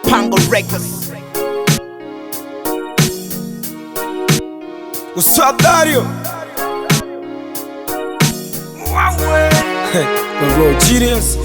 Pango Records. What's up, Dario? The Road Genius.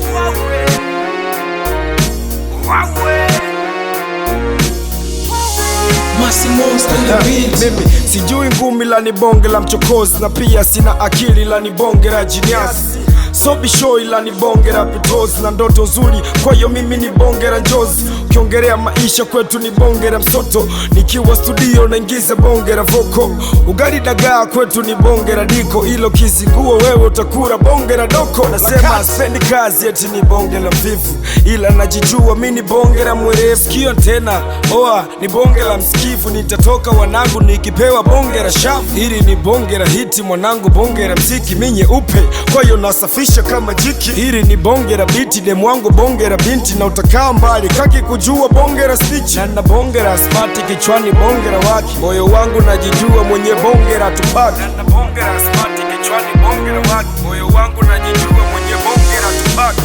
Mimi sijui ngumi la ni bonge la mchokozi, na pia sina akili la ni bonge la genius. So bisho ila ni bonge la pitozi na ndoto nzuri, kwa hiyo mimi ni bonge la njozi. Ukiongelea maisha kwetu ni bonge la msoto, nikiwa studio naingiza bonge la voko. Ugali dagaa kwetu ni bonge la diko, ilo kizingua wewe utakura bonge la doko. Nasema spendi kazi eti ni bonge la mvivu, ila najijua mimi ni bonge la mwerevu. Sikio tena oa ni bonge la msikivu, nitatoka wanangu nikipewa bonge la shavu. Hili ni bonge la hiti mwanangu, bonge la mziki minye upe, kwa hiyo nasafisha kama jiki. Hili ni bonge la biti, demu wangu bonge la binti, na utakaa mbali kaki kujua bonge la snitch. Na bonge la smart kichwani bonge la waki, moyo wangu najijua mwenye bonge la Tupac. Na bonge la smart kichwani bonge la waki, moyo wangu najijua mwenye bonge la Tupac.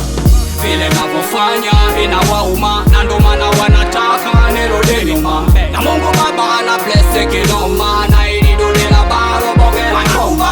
Vile navyofanya inawauma, na ndo maana wanataka nirudi nyuma. Na Mungu Baba ana bless kinoma, na ili dude la baro bonge la ngoma.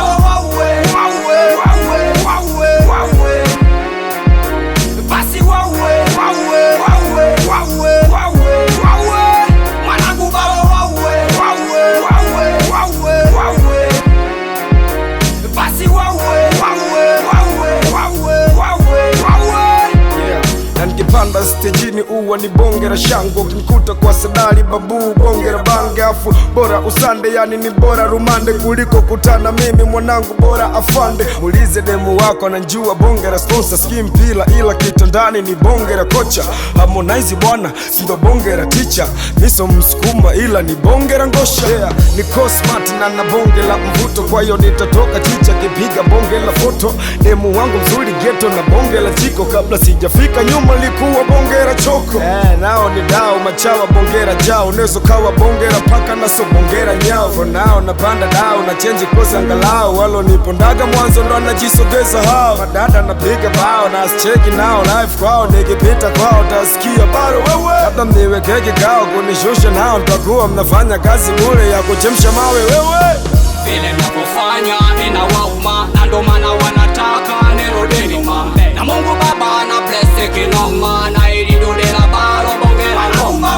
Nikipanda stejini uwa ni bonge la shango, ukinikuta kwa sadari babu bonge la bange. Afu bora usande, yani ni bora rumande, kuliko kutana mimi mwanangu bora afande. Mulize demu wako anajua bonge la sponsor, ski mpila ila kitandani ni bonge la kocha. Harmonize bwana sindo bonge la teacher, miso msukuma ila ni bonge la ngosha. Yeah, niko smart na bonge la mvuto, kwa hiyo nitatoka chicha kipiga bonge la foto. Demu wangu mzuri ghetto na bonge la jiko, kabla sijafika nyuma likuwa bonge la choko. Nao ni dao machawa bonge la jao, nezo kawa bonge la paka na so bonge la nyao. For now napanda dao na change kosa angalau, walo nipondaga mwanzo ndo anajisogeza hao. Madada napiga bao na ascheki nao, life kwao nikipita kwao tasikia baro wewe. Labda mniweke kikao kunishusha nao, ntakuwa mnafanya kazi bure ya kuchemsha mawe wewe. Vile navyofanya inawauma, na ndo maana wanataka nirudi nyuma. Na Mungu Baba ana bless kinoma, na ili dude la baro bonge la ngoma.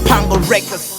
Pango Records.